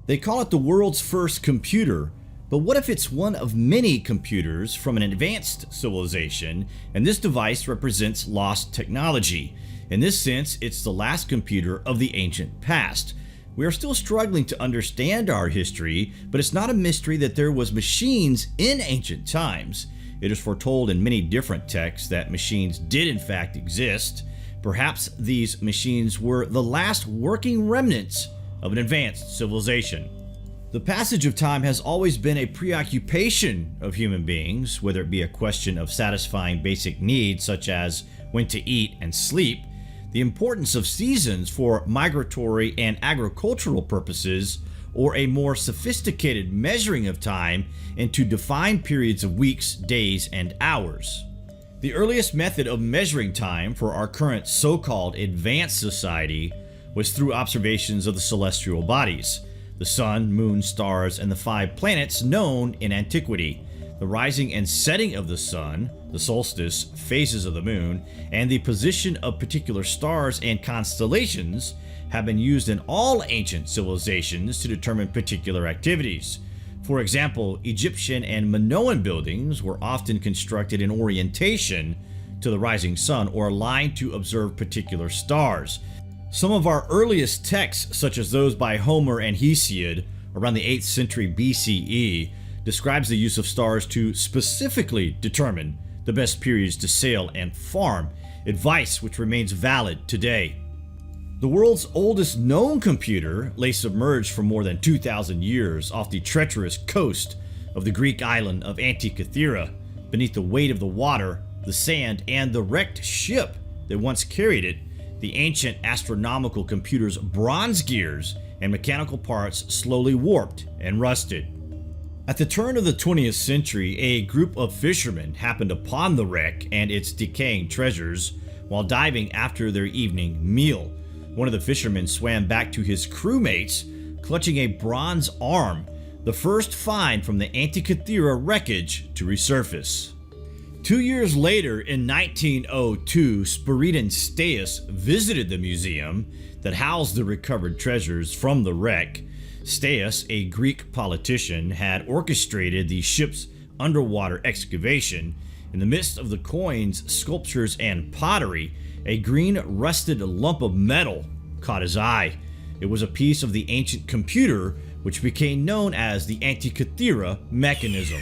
They call it the world's first computer, but what if it's one of many computers from an advanced civilization, and this device represents lost technology? In this sense, it's the last computer of the ancient past. We are still struggling to understand our history, but it's not a mystery that there was machines in ancient times. It is foretold in many different texts that machines did in fact exist. Perhaps these machines were the last working remnants of an advanced civilization. The passage of time has always been a preoccupation of human beings, whether it be a question of satisfying basic needs such as when to eat and sleep, the importance of seasons for migratory and agricultural purposes, or a more sophisticated measuring of time into defined periods of weeks, days, and hours. The earliest method of measuring time for our current so-called advanced society was through observations of the celestial bodies, the sun, moon, stars, and the 5 planets known in antiquity. The rising and setting of the sun, the solstice, phases of the moon, and the position of particular stars and constellations have been used in all ancient civilizations to determine particular activities. For example, Egyptian and Minoan buildings were often constructed in orientation to the rising sun or aligned to observe particular stars. Some of our earliest texts, such as those by Homer and Hesiod around the 8th century BCE, describes the use of stars to specifically determine the best periods to sail and farm, advice which remains valid today. The world's oldest known computer lay submerged for more than 2,000 years off the treacherous coast of the Greek island of Antikythera, beneath the weight of the water, the sand, and the wrecked ship that once carried it. The ancient astronomical computer's bronze gears and mechanical parts slowly warped and rusted. At the turn of the 20th century, a group of fishermen happened upon the wreck and its decaying treasures while diving after their evening meal. One of the fishermen swam back to his crewmates, clutching a bronze arm, the first find from the Antikythera wreckage to resurface. 2 years later, in 1902, Spiridon Staeus visited the museum that housed the recovered treasures from the wreck. Staeus, a Greek politician, had orchestrated the ship's underwater excavation. In the midst of the coins, sculptures, and pottery, a green rusted lump of metal caught his eye. It was a piece of the ancient computer which became known as the Antikythera Mechanism.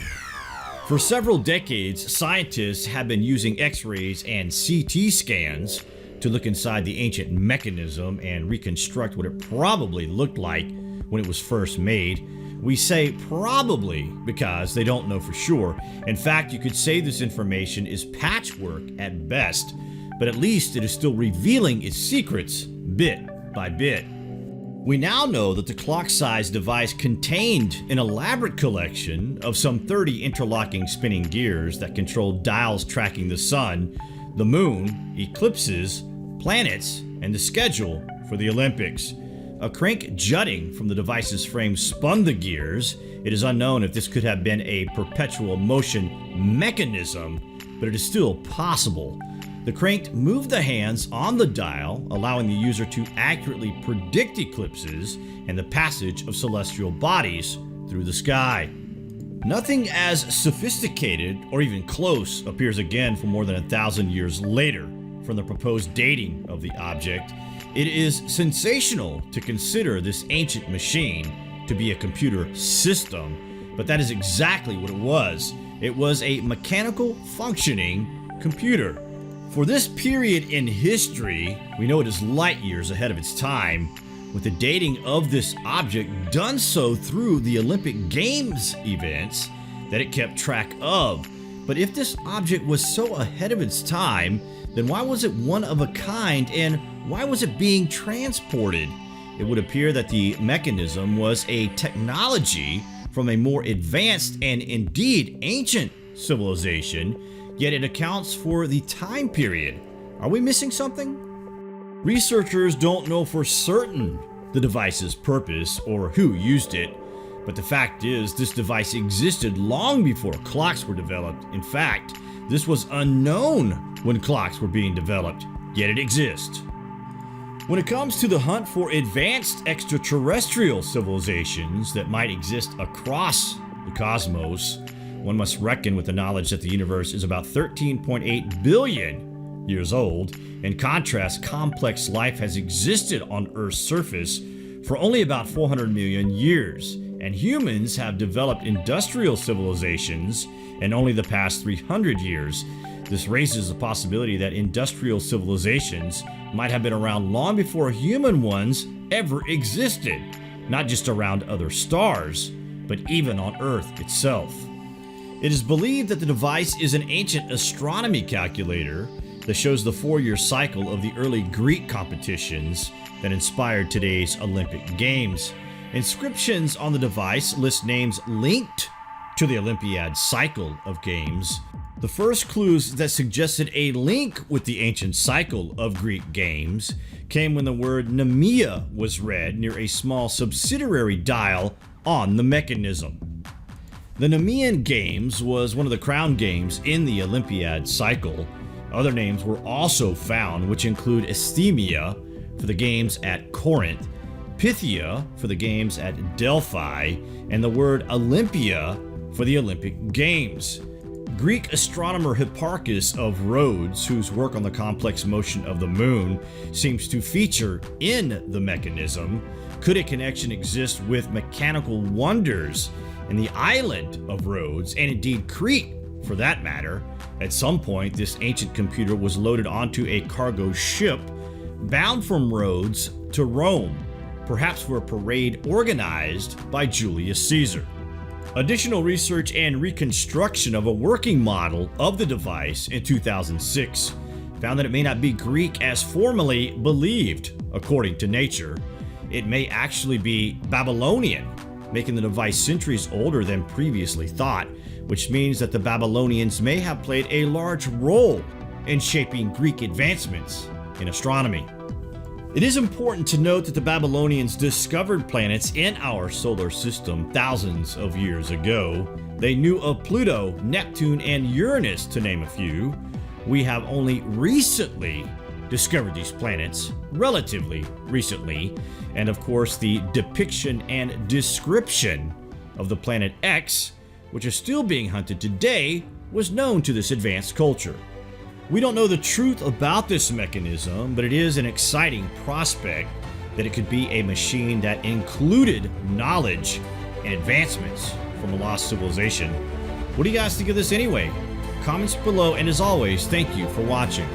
For several decades, scientists have been using X-rays and CT scans to look inside the ancient mechanism and reconstruct what it probably looked like when it was first made. We say probably because they don't know for sure. In fact, you could say this information is patchwork at best, but at least it is still revealing its secrets bit by bit. We now know that the clock-sized device contained an elaborate collection of some 30 interlocking spinning gears that controlled dials tracking the sun, the moon, eclipses, planets, and the schedule for the Olympics. A crank jutting from the device's frame spun the gears. It is unknown if this could have been a perpetual motion mechanism, but it is still possible. The crank moved the hands on the dial, allowing the user to accurately predict eclipses and the passage of celestial bodies through the sky. Nothing as sophisticated or even close appears again for more than 1,000 years later from the proposed dating of the object. It is sensational to consider this ancient machine to be a computer system, but that is exactly what it was. It was a mechanical functioning computer. For this period in history, we know it is light years ahead of its time, with the dating of this object done so through the Olympic Games events that it kept track of. But if this object was so ahead of its time, then why was it one of a kind, and why was it being transported? It would appear that the mechanism was a technology from a more advanced and indeed ancient civilization, yet it accounts for the time period. Are we missing something? Researchers don't know for certain the device's purpose or who used it, but the fact is this device existed long before clocks were developed. In fact, this was unknown when clocks were being developed, yet it exists. When it comes to the hunt for advanced extraterrestrial civilizations that might exist across the cosmos, one must reckon with the knowledge that the universe is about 13.8 billion years old. In contrast, complex life has existed on Earth's surface for only about 400 million years, and humans have developed industrial civilizations in only the past 300 years. This raises the possibility that industrial civilizations might have been around long before human ones ever existed, not just around other stars, but even on Earth itself. It is believed that the device is an ancient astronomy calculator that shows the 4-year cycle of the early Greek competitions that inspired today's Olympic Games. Inscriptions on the device list names linked to the Olympiad cycle of games. The first clues that suggested a link with the ancient cycle of Greek games came when the word Nemea was read near a small subsidiary dial on the mechanism. The Nemean Games was one of the crown games in the Olympiad cycle. Other names were also found, which include Isthmia for the games at Corinth, Pythia for the games at Delphi, and the word Olympia for the Olympic Games. Greek astronomer Hipparchus of Rhodes, whose work on the complex motion of the moon seems to feature in the mechanism, could a connection exist with mechanical wonders in the island of Rhodes, and indeed Crete for that matter? At some point, this ancient computer was loaded onto a cargo ship bound from Rhodes to Rome, perhaps for a parade organized by Julius Caesar. Additional research and reconstruction of a working model of the device in 2006 found that it may not be Greek as formerly believed, according to Nature. It may actually be Babylonian, making the device centuries older than previously thought, which means that the Babylonians may have played a large role in shaping Greek advancements in astronomy. It is important to note that the Babylonians discovered planets in our solar system thousands of years ago. They knew of Pluto, Neptune, and Uranus, to name a few. We have only recently discovered these planets, relatively recently, and of course the depiction and description of the planet X, which is still being hunted today, was known to this advanced culture. We don't know the truth about this mechanism, but it is an exciting prospect that it could be a machine that included knowledge and advancements from a lost civilization. What do you guys think of this anyway? Comments below, and as always, thank you for watching.